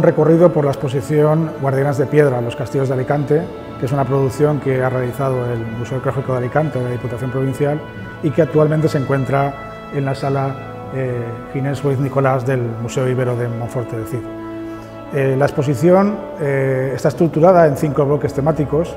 recorrido por la exposición Guardianes de Piedra, los castillos de Alicante, que es una producción que ha realizado el Museo Arqueológico de Alicante, de la Diputación Provincial, y que actualmente se encuentra en la sala Ginés Ruiz Nicolás del Museo Ibero de Monforte de Cid. La exposición está estructurada en 5 bloques temáticos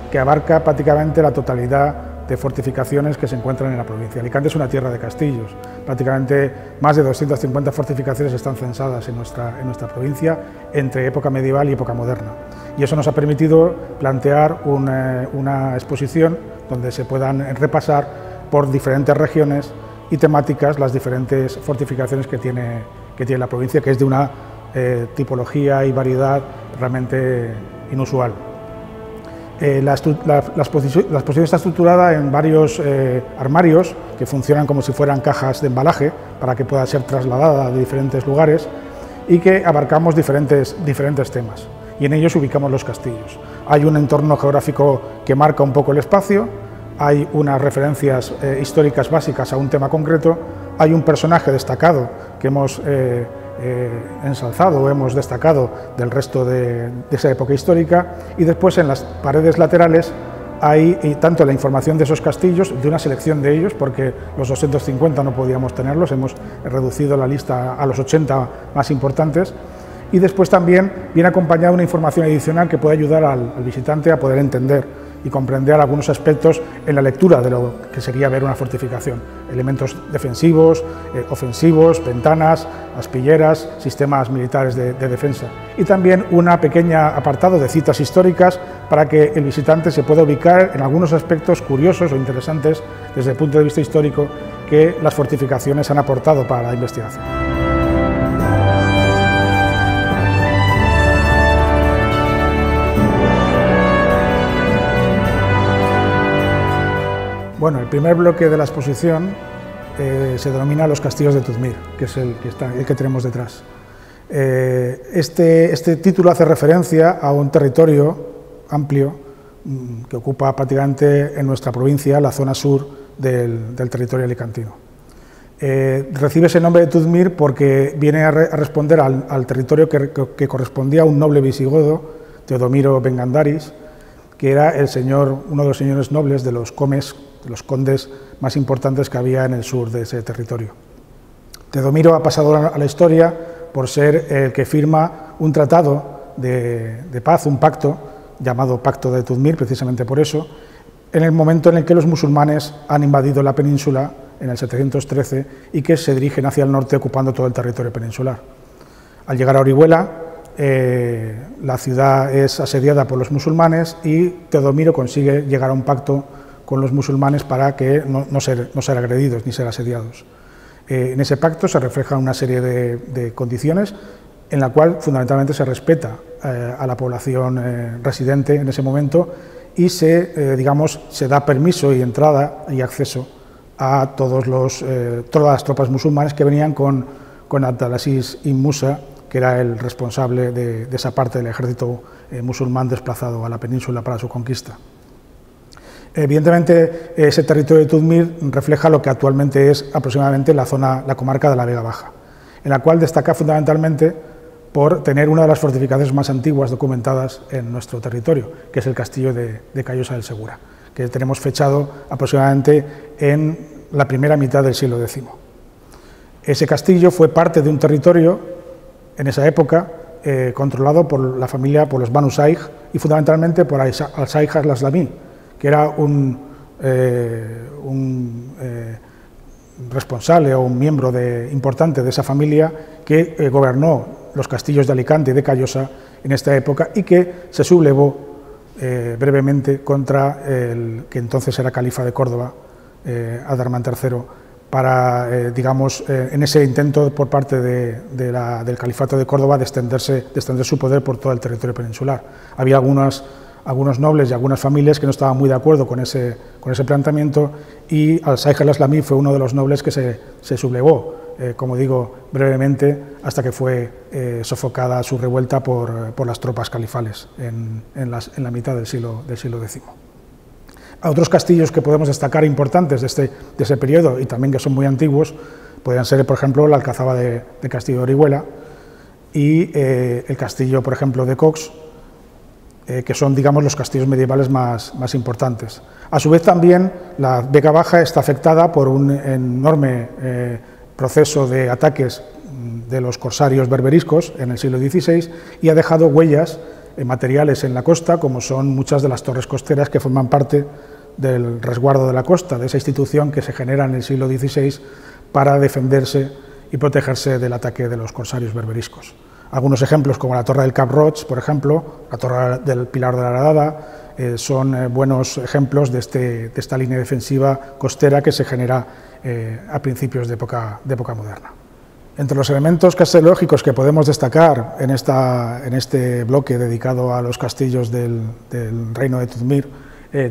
que abarca prácticamente la totalidad de fortificaciones que se encuentran en la provincia. Alicante es una tierra de castillos, prácticamente más de 250 fortificaciones están censadas en nuestra provincia entre época medieval y época moderna. Y eso nos ha permitido plantear una exposición donde se puedan repasar por diferentes regiones y temáticas las diferentes fortificaciones que tiene la provincia, que es de una tipología y variedad realmente inusual. La exposición está estructurada en varios armarios que funcionan como si fueran cajas de embalaje para que pueda ser trasladada de diferentes lugares y que abarcamos diferentes temas, y en ellos ubicamos los castillos. Hay un entorno geográfico que marca un poco el espacio, hay unas referencias históricas básicas a un tema concreto, hay un personaje destacado que hemos ensalzado o hemos destacado del resto de esa época histórica, y después en las paredes laterales hay tanto la información de esos castillos, de una selección de ellos, porque los 250 no podíamos tenerlos, hemos reducido la lista a los 80 más importantes, y después también viene acompañada una información adicional que puede ayudar al visitante a poder entender y comprender algunos aspectos en la lectura de lo que sería ver una fortificación, elementos defensivos, ofensivos, ventanas, aspilleras, sistemas militares de defensa, y también un pequeño apartado de citas históricas para que el visitante se pueda ubicar en algunos aspectos curiosos o interesantes desde el punto de vista histórico que las fortificaciones han aportado para la investigación. Bueno, el primer bloque de la exposición se denomina Los Castillos de Tuzmir, que es el que tenemos detrás. Este título hace referencia a un territorio amplio que ocupa prácticamente en nuestra provincia la zona sur del territorio alicantino. Recibe ese nombre de Tuzmir porque viene a responder al territorio que correspondía a un noble visigodo, Teodomiro Bengandaris, que era uno de los señores nobles de los condes más importantes que había en el sur de ese territorio. Teodomiro ha pasado a la historia por ser el que firma un tratado de paz, un pacto, llamado Pacto de Tuzmir, precisamente por eso, en el momento en el que los musulmanes han invadido la península en el 713 y que se dirigen hacia el norte ocupando todo el territorio peninsular. Al llegar a Orihuela, la ciudad es asediada por los musulmanes y Teodomiro consigue llegar a un pacto con los musulmanes para que no ser agredidos ni ser asediados. En ese pacto se refleja una serie de condiciones en la cual fundamentalmente se respeta a la población residente en ese momento y se da permiso y entrada y acceso a todas las tropas musulmanas que venían con Abdelaziz ibn Musa, que era el responsable de esa parte del ejército musulmán desplazado a la península para su conquista. Evidentemente, ese territorio de Tuzmir refleja lo que actualmente es aproximadamente la comarca de la Vega Baja, en la cual destaca fundamentalmente por tener una de las fortificaciones más antiguas documentadas en nuestro territorio, que es el castillo de Callosa del Segura, que tenemos fechado aproximadamente en la primera mitad del siglo X. Ese castillo fue parte de un territorio en esa época controlado por la familia, por los Banu Saig, y fundamentalmente por al-Saig al-Aslami, que era un responsable o un miembro importante de esa familia que gobernó los castillos de Alicante y de Callosa en esta época y que se sublevó brevemente contra el que entonces era califa de Córdoba, Adarmán III, para, en ese intento por parte del califato de Córdoba de extender su poder por todo el territorio peninsular. Había algunos nobles y algunas familias que no estaban muy de acuerdo con ese planteamiento, y al-Saig al-Aslami fue uno de los nobles que se sublevó, como digo, brevemente, hasta que fue sofocada su revuelta por las tropas califales en la mitad del siglo X. Otros castillos que podemos destacar importantes de ese periodo y también que son muy antiguos podrían ser, por ejemplo, la Alcazaba de Castillo de Orihuela y el castillo, por ejemplo, de Cox, que son, digamos, los castillos medievales más importantes. A su vez, también la Vega Baja está afectada por un enorme proceso de ataques de los corsarios berberiscos en el siglo XVI y ha dejado huellas materiales en la costa, como son muchas de las torres costeras que forman parte del resguardo de la costa, de esa institución que se genera en el siglo XVI para defenderse y protegerse del ataque de los corsarios berberiscos. Algunos ejemplos, como la torre del Cap Roig, por ejemplo, la torre del Pilar de la Horadada, son buenos ejemplos de esta línea defensiva costera que se genera a principios de época moderna. Entre los elementos castilológicos que podemos destacar en este bloque dedicado a los castillos del reino de Tudmir,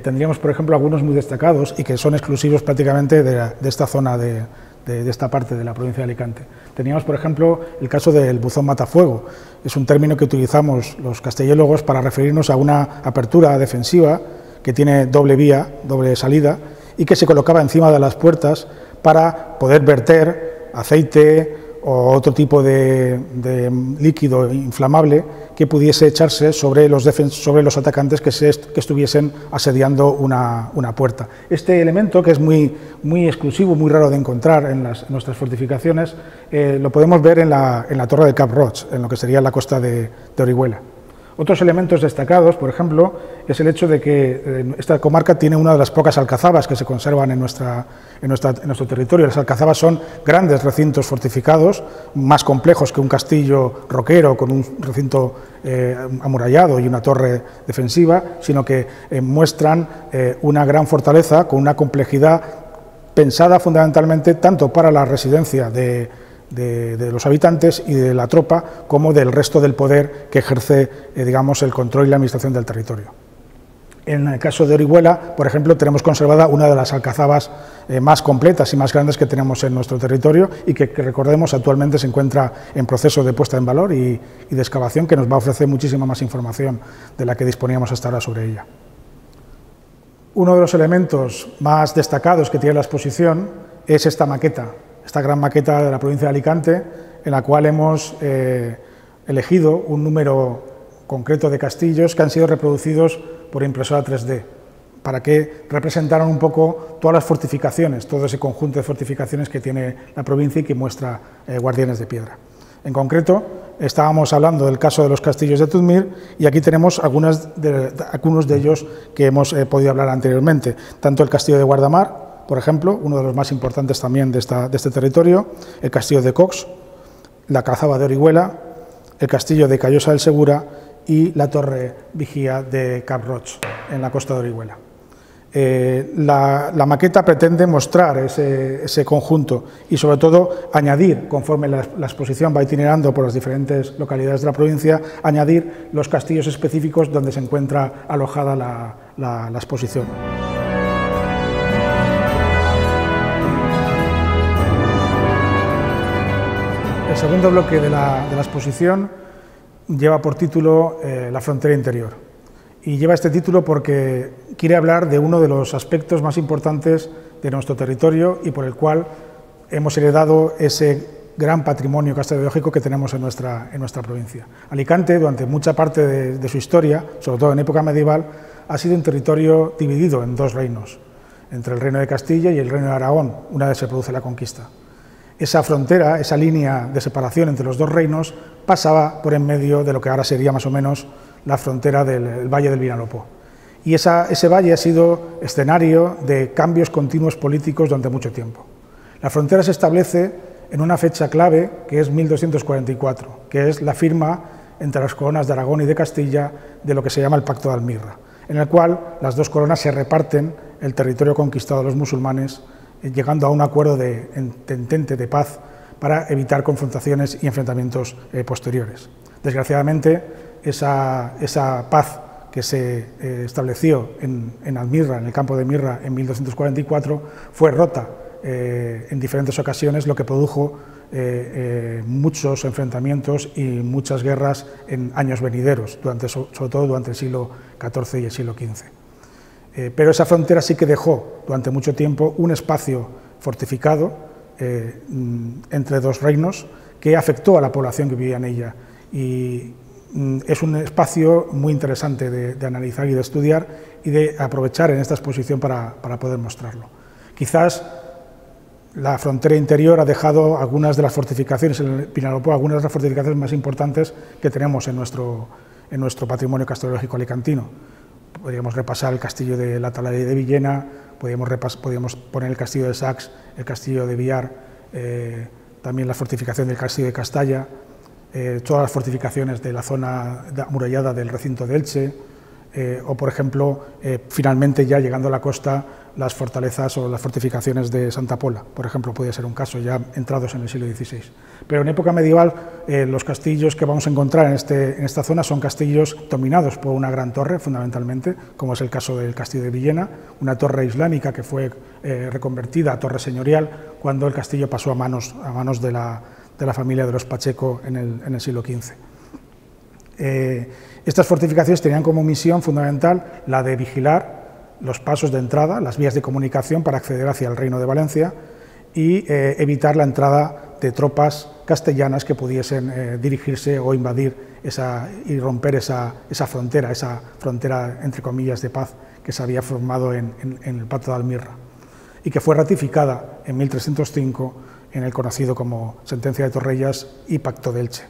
tendríamos, por ejemplo, algunos muy destacados y que son exclusivos prácticamente de esta zona de esta parte de la provincia de Alicante. Teníamos, por ejemplo, el caso del buzón matafuego. Es un término que utilizamos los castellólogos para referirnos a una apertura defensiva que tiene doble vía, doble salida, y que se colocaba encima de las puertas para poder verter aceite o otro tipo de líquido inflamable que pudiese echarse sobre los atacantes que estuviesen asediando una puerta. Este elemento, que es muy exclusivo, muy raro de encontrar en nuestras fortificaciones, lo podemos ver en la torre del Cap Roig, en lo que sería la costa de Orihuela. Otros elementos destacados, por ejemplo, es el hecho de que esta comarca tiene una de las pocas alcazabas que se conservan en nuestro territorio. Las alcazabas son grandes recintos fortificados, más complejos que un castillo roquero con un recinto amurallado y una torre defensiva, sino que muestran una gran fortaleza con una complejidad pensada fundamentalmente tanto para la residencia de los habitantes y de la tropa, como del resto del poder que ejerce, digamos, el control y la administración del territorio. En el caso de Orihuela, por ejemplo, tenemos conservada una de las alcazabas más completas y más grandes que tenemos en nuestro territorio y que recordemos, actualmente se encuentra en proceso de puesta en valor y de excavación, que nos va a ofrecer muchísima más información de la que disponíamos hasta ahora sobre ella. Uno de los elementos más destacados que tiene la exposición es esta maqueta, esta gran maqueta de la provincia de Alicante, en la cual hemos elegido un número concreto de castillos que han sido reproducidos por impresora 3D, para que representaran un poco todas las fortificaciones, todo ese conjunto de fortificaciones que tiene la provincia y que muestra guardianes de piedra. En concreto, estábamos hablando del caso de los castillos de Tudmir y aquí tenemos algunos de ellos que hemos podido hablar anteriormente, tanto el castillo de Guardamar, por ejemplo, uno de los más importantes también de este territorio, el castillo de Cox, la calzada de Orihuela, el castillo de Callosa del Segura y la torre vigía de Cap Roig, en la costa de Orihuela. La maqueta pretende mostrar ese conjunto y, sobre todo, añadir, conforme la exposición va itinerando por las diferentes localidades de la provincia, añadir los castillos específicos donde se encuentra alojada la exposición. El segundo bloque de la exposición lleva por título La frontera interior, y lleva este título porque quiere hablar de uno de los aspectos más importantes de nuestro territorio y por el cual hemos heredado ese gran patrimonio castilológico que tenemos en nuestra provincia. Alicante, durante mucha parte de su historia, sobre todo en época medieval, ha sido un territorio dividido en dos reinos, entre el reino de Castilla y el reino de Aragón, una vez se produce la conquista. Esa frontera, esa línea de separación entre los dos reinos, pasaba por en medio de lo que ahora sería más o menos la frontera del Valle del Vinalopó. Y ese valle ha sido escenario de cambios continuos políticos durante mucho tiempo. La frontera se establece en una fecha clave, que es 1244, que es la firma entre las coronas de Aragón y de Castilla de lo que se llama el Pacto de Almirra, en el cual las dos coronas se reparten el territorio conquistado a los musulmanes, llegando a un acuerdo de entente de paz para evitar confrontaciones y enfrentamientos posteriores. Desgraciadamente, esa paz que se estableció en Almirra, en el campo de Mirra, en 1244, fue rota en diferentes ocasiones, lo que produjo muchos enfrentamientos y muchas guerras en años venideros, sobre todo durante el siglo XIV y el siglo XV. Pero esa frontera sí que dejó durante mucho tiempo un espacio fortificado entre dos reinos que afectó a la población que vivía en ella y es un espacio muy interesante de analizar y de estudiar y de aprovechar en esta exposición para poder mostrarlo. Quizás la frontera interior ha dejado algunas de las fortificaciones, en el Vinalopó, algunas de las fortificaciones más importantes que tenemos en nuestro patrimonio castilológico alicantino. Podríamos repasar el castillo de la Atalaya de Villena, podríamos poner el castillo de Sacs, el castillo de Biar, también la fortificación del castillo de Castalla, todas las fortificaciones de la zona amurallada del recinto de Elche, o por ejemplo, finalmente ya llegando a la costa, las fortalezas o las fortificaciones de Santa Pola, por ejemplo, podría ser un caso, ya entrados en el siglo XVI. Pero en época medieval, los castillos que vamos a encontrar en esta zona son castillos dominados por una gran torre, fundamentalmente, como es el caso del castillo de Villena, una torre islámica que fue reconvertida a torre señorial cuando el castillo pasó a manos de la familia de los Pacheco en el siglo XV. Estas fortificaciones tenían como misión fundamental la de vigilar los pasos de entrada, las vías de comunicación para acceder hacia el Reino de Valencia y evitar la entrada de tropas castellanas que pudiesen dirigirse o invadir y romper esa frontera entre comillas de paz que se había formado en el Pacto de Almirra y que fue ratificada en 1305 en el conocido como Sentencia de Torrellas y Pacto de Elche.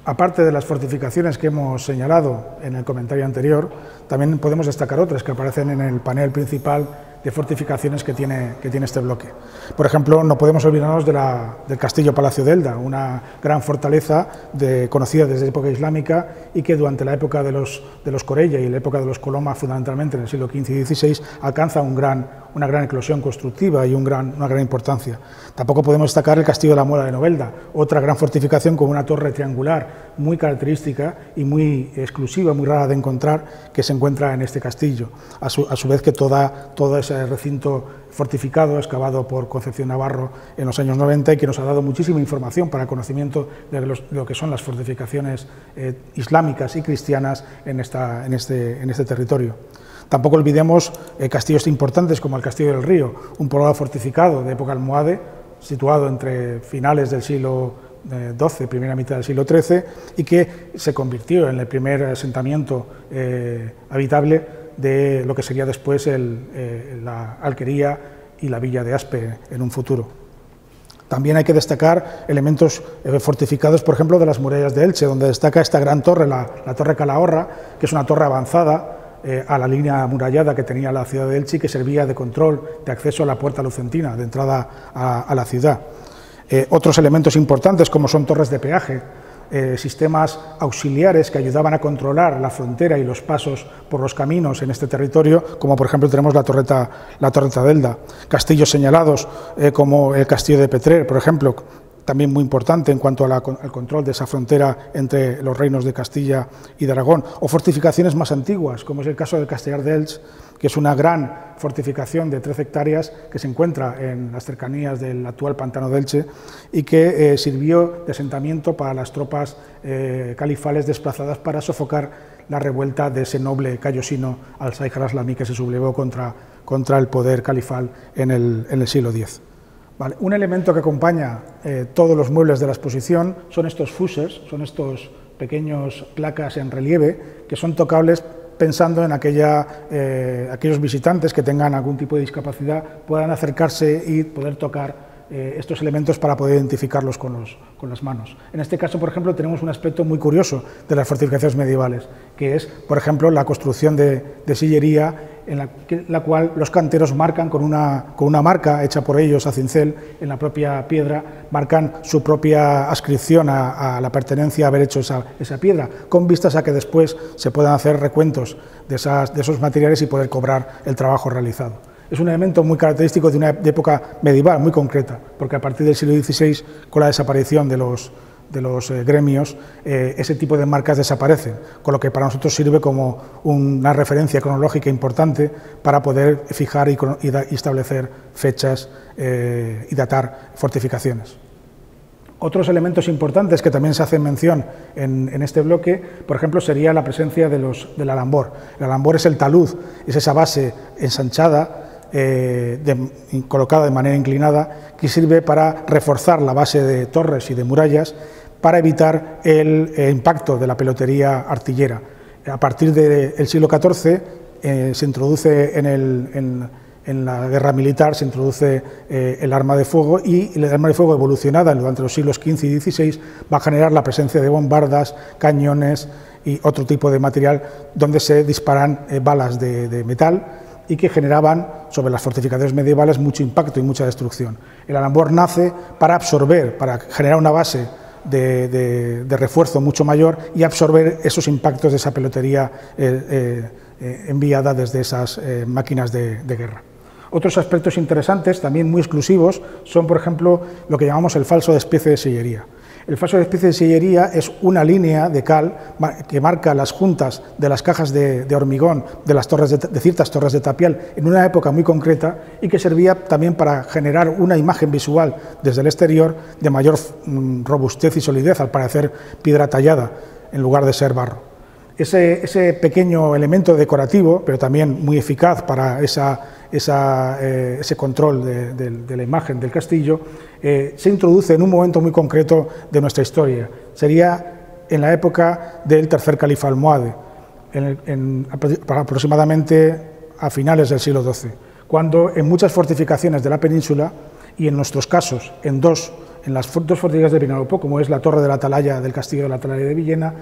Aparte de las fortificaciones que hemos señalado en el comentario anterior, también podemos destacar otras que aparecen en el panel principal de fortificaciones que tiene este bloque. Por ejemplo, no podemos olvidarnos del Castillo Palacio de Elda, una gran fortaleza conocida desde la época islámica y que durante la época de los Corella y la época de los Coloma, fundamentalmente en el siglo XV y XVI, alcanza una gran eclosión constructiva y una gran importancia. Tampoco podemos destacar el Castillo de la Muela de Novelda, otra gran fortificación con una torre triangular muy característica y muy exclusiva, muy rara de encontrar, que se encuentra en este castillo. A su vez que todo ese recinto fortificado, excavado por Concepción Navarro en los años 90 y que nos ha dado muchísima información para el conocimiento de lo que son las fortificaciones islámicas y cristianas en este territorio. Tampoco olvidemos castillos importantes como el Castillo del Río, un poblado fortificado de época almohade, situado entre finales del siglo XII, primera mitad del siglo XIII, y que se convirtió en el primer asentamiento habitable de lo que sería después la alquería y la villa de Aspe en un futuro. También hay que destacar elementos fortificados, por ejemplo, de las murallas de Elche, donde destaca esta gran torre, la Torre Calahorra, que es una torre avanzada a la línea amurallada que tenía la ciudad de Elche y que servía de control de acceso a la Puerta Lucentina, de entrada a la ciudad. Otros elementos importantes, como son torres de peaje, sistemas auxiliares que ayudaban a controlar la frontera y los pasos por los caminos en este territorio, como por ejemplo tenemos la torreta de Elda, castillos señalados como el castillo de Petrer, por ejemplo, también muy importante en cuanto al control de esa frontera entre los reinos de Castilla y de Aragón, o fortificaciones más antiguas, como es el caso del Castellar de Elx, que es una gran fortificación de 13 hectáreas que se encuentra en las cercanías del actual pantano de Elche y que sirvió de asentamiento para las tropas califales desplazadas para sofocar la revuelta de ese noble callosino Al-Saich al-Aslami que se sublevó contra el poder califal en el siglo X. Vale. Un elemento que acompaña todos los muebles de la exposición son estos fuses, son estos pequeños placas en relieve que son tocables pensando en aquellos visitantes que tengan algún tipo de discapacidad puedan acercarse y poder tocar estos elementos para poder identificarlos con las manos. En este caso, por ejemplo, tenemos un aspecto muy curioso de las fortificaciones medievales, que es, por ejemplo, la construcción de sillería en la cual los canteros marcan con una marca hecha por ellos a cincel en la propia piedra, marcan su propia adscripción a la pertenencia a haber hecho esa piedra, con vistas a que después se puedan hacer recuentos de esos materiales y poder cobrar el trabajo realizado. Es un elemento muy característico de una época medieval muy concreta, porque a partir del siglo XVI, con la desaparición de los gremios, ese tipo de marcas desaparecen, con lo que para nosotros sirve como una referencia cronológica importante para poder fijar y establecer fechas y datar fortificaciones. Otros elementos importantes que también se hacen mención en este bloque, por ejemplo, sería la presencia del alambor. El alambor es el talud, es esa base ensanchada, colocada de manera inclinada, que sirve para reforzar la base de torres y de murallas para evitar el impacto de la pelotería artillera. A partir del siglo XIV se introduce en la guerra militar, se introduce el arma de fuego, y el arma de fuego evolucionada durante los siglos XV y XVI va a generar la presencia de bombardas, cañones y otro tipo de material donde se disparan balas de metal y que generaban sobre las fortificaciones medievales mucho impacto y mucha destrucción. El alambor nace para absorber, para generar una base de refuerzo mucho mayor y absorber esos impactos de esa pelotería enviada desde esas máquinas de guerra. Otros aspectos interesantes, también muy exclusivos, son, por ejemplo, lo que llamamos el falso despiece de sillería. El falso despiece de sillería es una línea de cal que marca las juntas de las cajas de hormigón de las torres de ciertas torres de tapial en una época muy concreta, y que servía también para generar una imagen visual desde el exterior de mayor robustez y solidez, al parecer piedra tallada en lugar de ser barro. Ese pequeño elemento decorativo, pero también muy eficaz para ese control de la imagen del castillo, se introduce en un momento muy concreto de nuestra historia. Sería en la época del tercer califa almohade, aproximadamente a finales del siglo XII, cuando en muchas fortificaciones de la península, y en nuestros casos en las dos fortificaciones de Vinalopó, como es la torre de la Atalaya del castillo de la Atalaya de Villena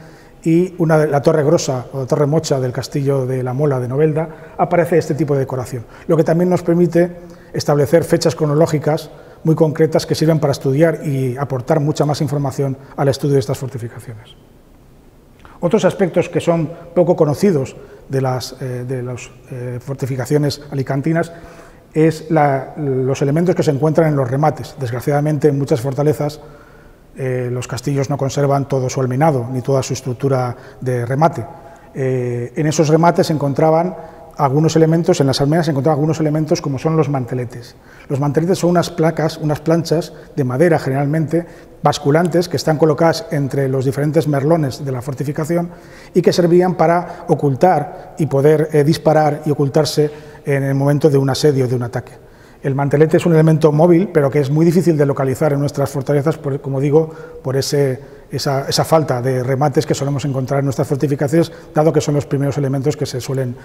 y la torre grosa o la torre mocha del castillo de la Mola de Novelda, aparece este tipo de decoración, lo que también nos permite establecer fechas cronológicas muy concretas que sirven para estudiar y aportar mucha más información al estudio de estas fortificaciones. Otros aspectos que son poco conocidos de las fortificaciones alicantinas es los elementos que se encuentran en los remates. Desgraciadamente, en muchas fortalezas los castillos no conservan todo su almenado ni toda su estructura de remate. En esos remates se encontraban algunos elementos, en las almenas se encontraban algunos elementos como son los manteletes. Los manteletes son unas placas, unas planchas de madera generalmente, basculantes, que están colocadas entre los diferentes merlones de la fortificación y que servían para ocultar y poder disparar y ocultarse en el momento de un asedio, de un ataque. El mantelete es un elemento móvil, pero que es muy difícil de localizar en nuestras fortalezas, como digo, por esa falta de remates que solemos encontrar en nuestras fortificaciones, dado que son los primeros elementos que se suelen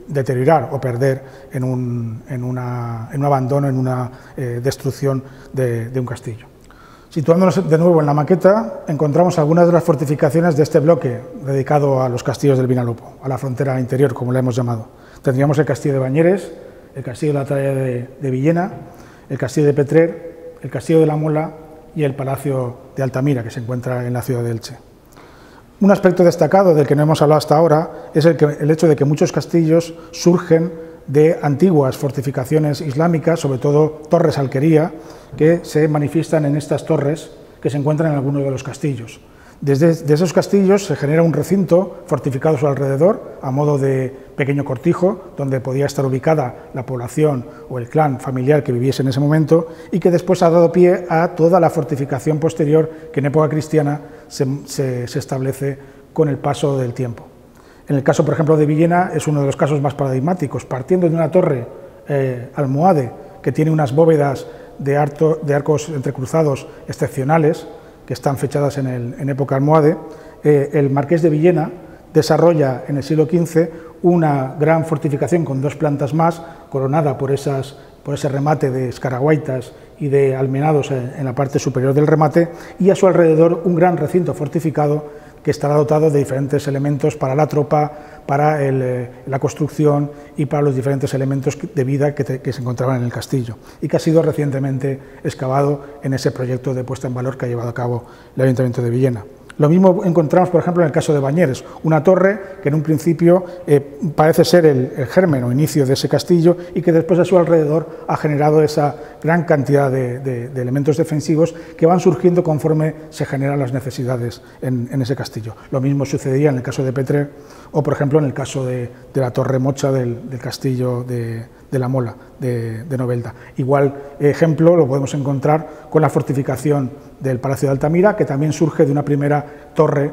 deteriorar o perder en un abandono, en una destrucción de un castillo. Situándonos de nuevo en la maqueta, encontramos algunas de las fortificaciones de este bloque dedicado a los castillos del Vinalopó, a la frontera interior, como le hemos llamado. Tendríamos el castillo de Bañeres, el castillo de la Atalaya de Villena, el castillo de Petrer, el castillo de la Mola y el palacio de Altamira, que se encuentra en la ciudad de Elche. Un aspecto destacado del que no hemos hablado hasta ahora es el hecho de que muchos castillos surgen de antiguas fortificaciones islámicas, sobre todo torres alquería, que se manifiestan en estas torres que se encuentran en algunos de los castillos. Desde esos castillos se genera un recinto fortificado a su alrededor, a modo de pequeño cortijo, donde podía estar ubicada la población o el clan familiar que viviese en ese momento, y que después ha dado pie a toda la fortificación posterior que en época cristiana se establece con el paso del tiempo. En el caso, por ejemplo, de Villena, es uno de los casos más paradigmáticos, partiendo de una torre almohade que tiene unas bóvedas de arcos entrecruzados excepcionales, que están fechadas en época almohade. El marqués de Villena desarrolla en el siglo XV una gran fortificación con dos plantas más, coronada por ese remate de escaraguaitas y de almenados en la parte superior del remate, y a su alrededor un gran recinto fortificado que estará dotado de diferentes elementos para la tropa, para la construcción y para los diferentes elementos de vida que se encontraban en el castillo, y que ha sido recientemente excavado en ese proyecto de puesta en valor que ha llevado a cabo el Ayuntamiento de Villena. Lo mismo encontramos, por ejemplo, en el caso de Bañeres, una torre que en un principio parece ser el germen o inicio de ese castillo, y que después a su alrededor ha generado esa gran cantidad de elementos defensivos que van surgiendo conforme se generan las necesidades en ese castillo. Lo mismo sucedía en el caso de Petrer o, por ejemplo, en el caso de la torre mocha del castillo de la Mola de Novelda. Igual ejemplo lo podemos encontrar con la fortificación del Palacio de Altamira, que también surge de una primera torre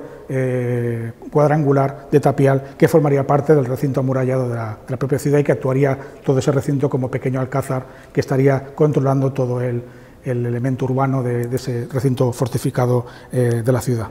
cuadrangular de tapial que formaría parte del recinto amurallado de la propia ciudad, y que actuaría todo ese recinto como pequeño alcázar que estaría controlando todo el el elemento urbano de ese recinto fortificado de la ciudad.